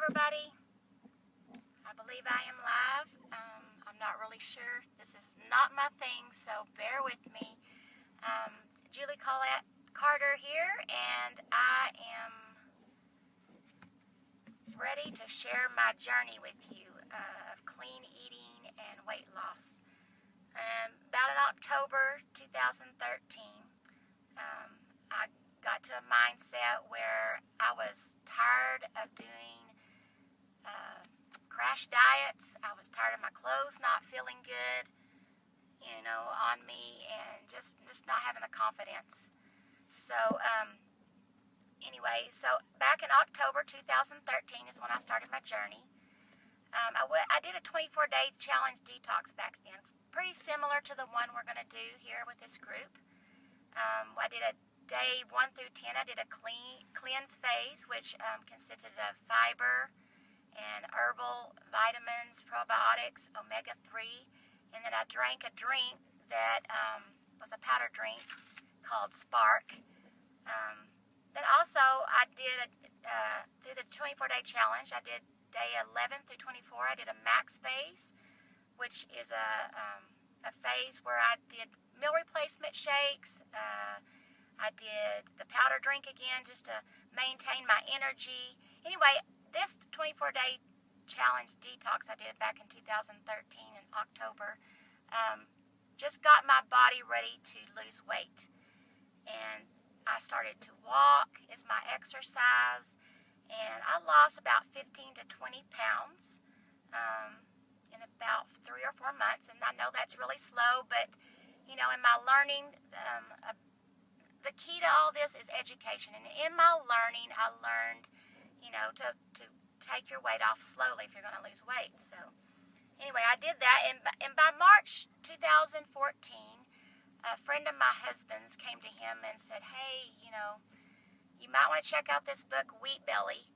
everybody. I believe I am live. I'm not really sure. This is not my thing, so bear with me. Julie Collette Carter here, and I am ready to share my journey with you of clean eating and weight loss. About in October 2013, I got to a mindset where I was tired of doing crash diets. I was tired of my clothes not feeling good, on me, and just not having the confidence. So, so back in October 2013 is when I started my journey. I did a 24-day challenge detox back then, pretty similar to the one we're going to do here with this group. I did a day 1 through 10. I did a cleanse phase, which consisted of fiber and herbal vitamins, probiotics, omega-3, and then I drank a drink that was a powder drink called Spark. Then also I did, through the 24-day challenge, I did day 11 through 24, I did a max phase, which is a phase where I did meal replacement shakes. I did the powder drink again just to maintain my energy. Anyway, this 24-day challenge detox I did back in 2013 in October just got my body ready to lose weight. And I started to walk as my exercise, and I lost about 15 to 20 pounds in about 3 or 4 months. And I know that's really slow, but, in my learning, the key to all this is education. And in my learning, I learned to take your weight off slowly if you're going to lose weight. So anyway, I did that, and by March 2014, a friend of my husband's came to him and said, hey, you might want to check out this book, Wheat Belly.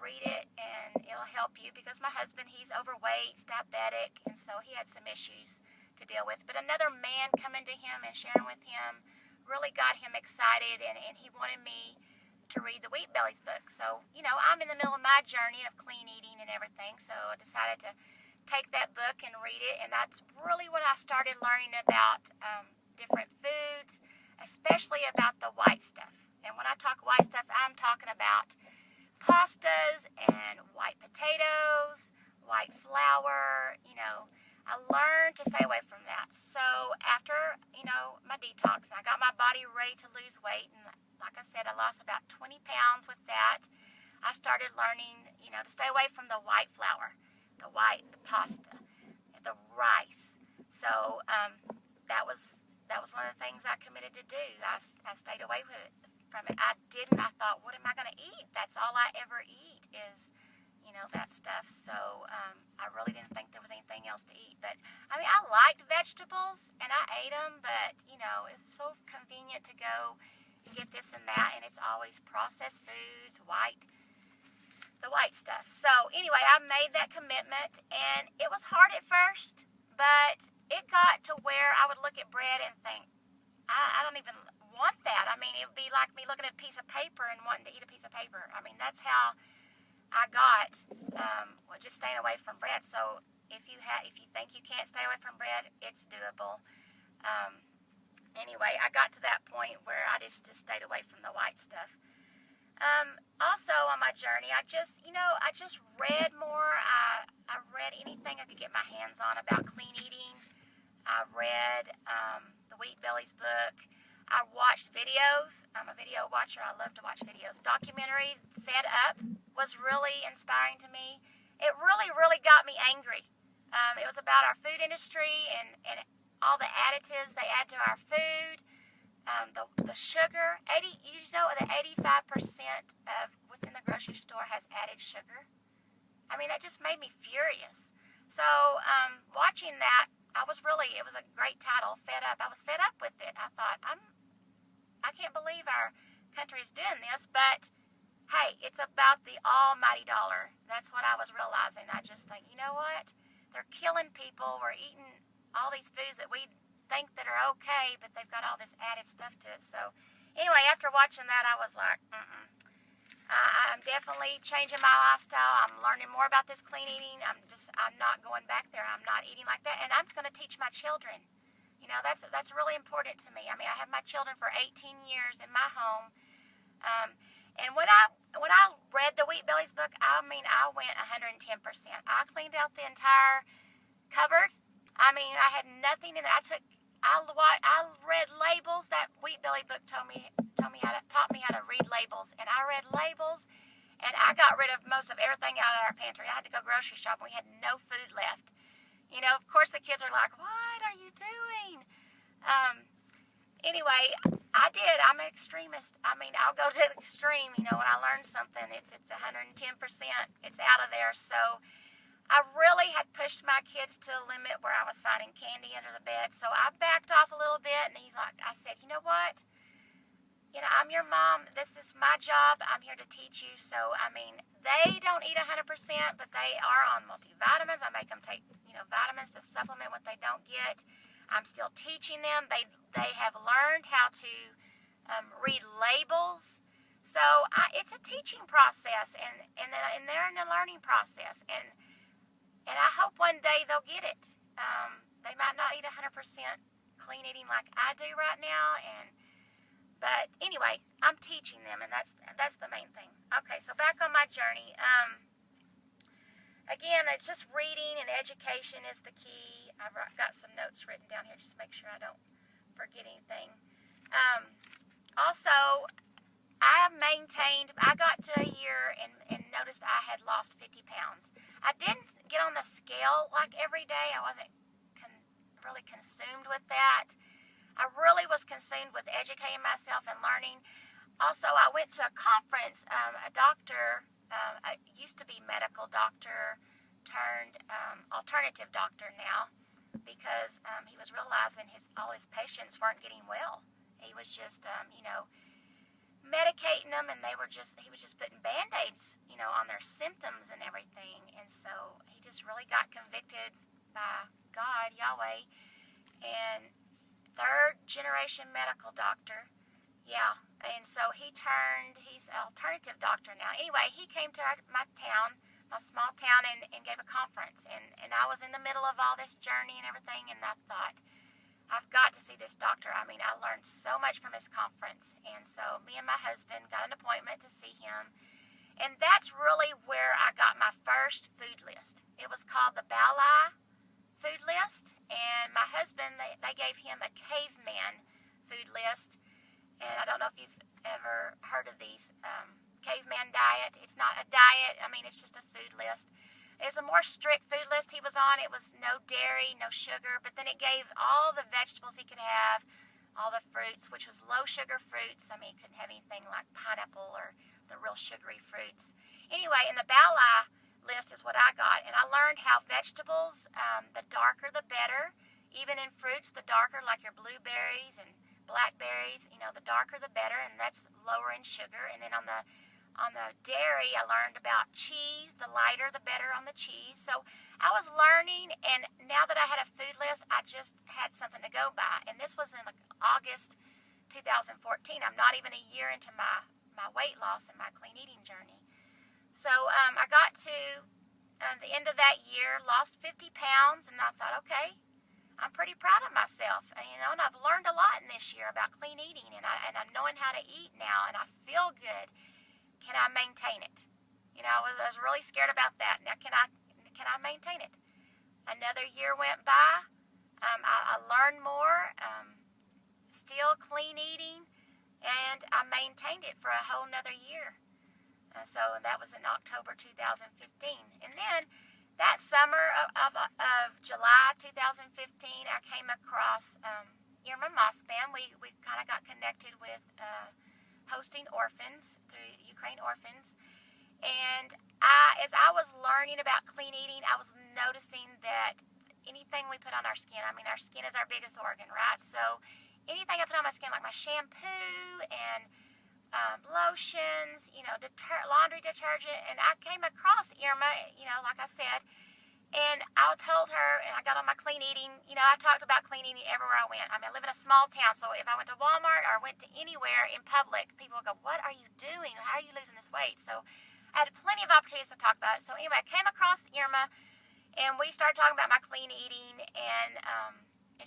Read it, and it'll help you, because my husband, he's overweight, he's diabetic, and so he had some issues to deal with. But another man coming to him and sharing with him really got him excited, and he wanted me to read the Wheat Belly's book. So, I'm in the middle of my journey of clean eating and everything, so I decided to take that book and read it, and that's really when I started learning about different foods, especially about the white stuff. And when I talk white stuff, I'm talking about pastas and white potatoes, white flour. I learned to stay away from that. So after, my detox, I got my body ready to lose weight, and like I said, I lost about 20 pounds with that. I started learning, to stay away from the white flour, the pasta, the rice. So that was one of the things I committed to do. I stayed away from it. I thought, what am I going to eat? That's all I ever eat is, that stuff. So I really didn't think there was anything else to eat. But, I liked vegetables, and I ate them, but, it's so convenient to go and get this and that, and it's always processed foods, the white stuff. So, anyway, I made that commitment, and it was hard at first, but it got to where I would look at bread and think, I don't even want that. It would be like me looking at a piece of paper and wanting to eat a piece of paper. That's how I got just staying away from bread. So if you think you can't stay away from bread, it's doable. Anyway, I got to that point where I just stayed away from the white stuff. Also on my journey, I just read more. I read anything I could get my hands on about clean eating. I read the Wheat Belly's book. I watched videos. I'm a video watcher. I love to watch videos. Documentary, Fed Up, was really inspiring to me. It really, really got me angry. It was about our food industry and all the additives they add to our food. The sugar, that 85% of what's in the grocery store has added sugar? That just made me furious. So, watching that, it was a great title, Fed Up. I was fed up with it. I thought, I can't believe our country is doing this, but hey, it's about the almighty dollar. That's what I was realizing. I just think, you know what? They're killing people. We're eating all these foods that we think that are okay, but they've got all this added stuff to it. So anyway, after watching that, I was like, I'm definitely changing my lifestyle. I'm learning more about this clean eating. I'm not going back there. I'm not eating like that, and I'm going to teach my children. You know, that's really important to me. I mean, I have my children for 18 years in my home, and when I read the Wheat Bellies book, I mean, I went 110%. I cleaned out the entire cupboard. I mean, I had nothing in there. I read labels. That Wheat Belly book taught me taught me how to read labels, and I read labels, and I got rid of most of everything out of our pantry. I had to go grocery shopping. We had no food left. You know, of course, the kids are like, "What are you doing?" Anyway, I did. I'm an extremist. I mean, I'll go to the extreme. You know, when I learn something, it's 110%. It's out of there. So I really had pushed my kids to a limit where I was finding candy under the bed. So I backed off a little bit, and I said, you know what? You know, I'm your mom. This is my job. I'm here to teach you. So, I mean, they don't eat 100%, but they are on multivitamins. I make them take, you know, vitamins to supplement what they don't get. I'm still teaching them. They have learned how to read labels. So it's a teaching process, and they're in the learning process. And I hope one day they'll get it. They might not eat 100% clean eating like I do right now, but anyway, I'm teaching them, and that's the main thing. Okay, so back on my journey. Again, it's just reading and education is the key. I've got some notes written down here just to make sure I don't forget anything. Also, I got to a year and noticed I had lost 50 pounds. I didn't get on the scale like every day. I wasn't really consumed with that. I really was consumed with educating myself and learning. Also, I went to a conference. A doctor, used to be medical doctor, turned alternative doctor now, because he was realizing all his patients weren't getting well. He was just, medicating them, and he was just putting Band-Aids, on their symptoms and everything. And so he just really got convicted by God, Yahweh, and third generation medical doctor. Yeah, and so he's an alternative doctor now. Anyway, he came to my small town, and gave a conference, and I was in the middle of all this journey and everything, and I thought, I've got to see this doctor. I mean, I learned so much from his conference, and so me and my husband got an appointment to see him, and that's really where I got my first food list. It was called the Bali food list, and my husband, they gave him a caveman food list, and I don't know if you've ever heard of these caveman diet. It's not a diet. I mean, it's just a food list. It was a more strict food list he was on. It was no dairy, no sugar, but then it gave all the vegetables he could have, all the fruits, which was low sugar fruits. I mean, he couldn't have anything like pineapple or the real sugary fruits. Anyway, in the Bali list is what I got, and I learned how vegetables, the darker the better. Even in fruits, the darker, like your blueberries and blackberries, the darker the better, and that's lower in sugar. And then on the dairy, I learned about cheese. The lighter, the better on the cheese. So I was learning, and now that I had a food list, I just had something to go by. And this was in August 2014. I'm not even a year into my weight loss and my clean eating journey. So I got to the end of that year, lost 50 pounds, and I thought, okay, I'm pretty proud of myself. And I've learned a lot in this year about clean eating, and I'm knowing how to eat now, and I feel good. Can I maintain it? I was really scared about that. Now, can I maintain it? Another year went by. I learned more. Still clean eating, and I maintained it for a whole nother year. So that was in October 2015. And then that summer of July 2015, I came across Irma Mossman. We kind of got connected with hosting orphans through Ukraine Orphans. And as I was learning about clean eating, I was noticing that anything we put on our skin, I mean, our skin is our biggest organ, right? So anything I put on my skin, like my shampoo and lotions, laundry detergent, and I came across Irma, like I said, And I told her, and I got on my clean eating. You know, I talked about clean eating everywhere I went. I mean, I live in a small town, so if I went to Walmart or went to anywhere in public, people would go, "What are you doing? How are you losing this weight?" So I had plenty of opportunities to talk about it. So anyway, I came across Irma, and we started talking about my clean eating, and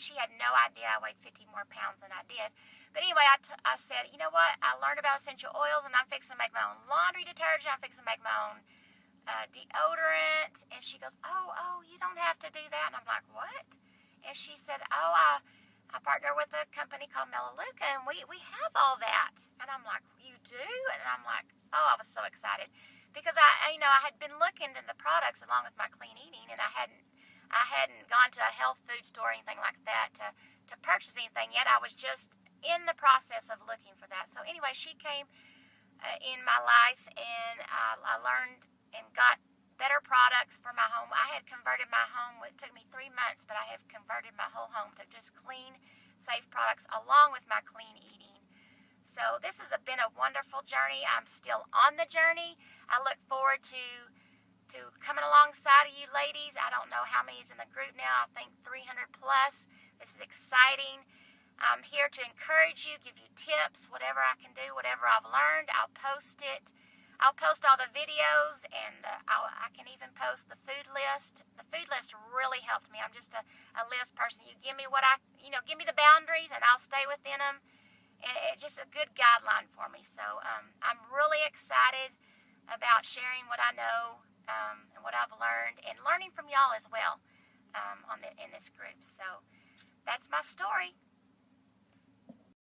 she had no idea I weighed 50 more pounds than I did. But anyway, I said, you know what? I learned about essential oils, and I'm fixing to make my own laundry detergent. I'm fixing to make my own deodorant. And she goes, oh, you don't have to do that. And I'm like, what? And she said, oh, I partner with a company called Melaleuca, and we have all that. And I'm like, you do? And I'm like, oh, I was so excited because I had been looking at the products along with my clean eating, and I hadn't gone to a health food store or anything like that to purchase anything yet. I was just in the process of looking for that. So anyway, she came in my life, and I learned and got better products for my home. I had converted my home. It took me 3 months, but I have converted my whole home to just clean, safe products along with my clean eating. So this has been a wonderful journey. I'm still on the journey. I look forward to coming alongside of you ladies. I don't know how many is in the group now. I think 300 plus. This is exciting. I'm here to encourage you, give you tips, whatever I can do, whatever I've learned, I'll post it. I'll post all the videos, and I can even post the food list. The food list really helped me. I'm just a list person. You give me give me the boundaries, and I'll stay within them. And it's just a good guideline for me. So I'm really excited about sharing what I know and what I've learned, and learning from y'all as well in this group. So that's my story.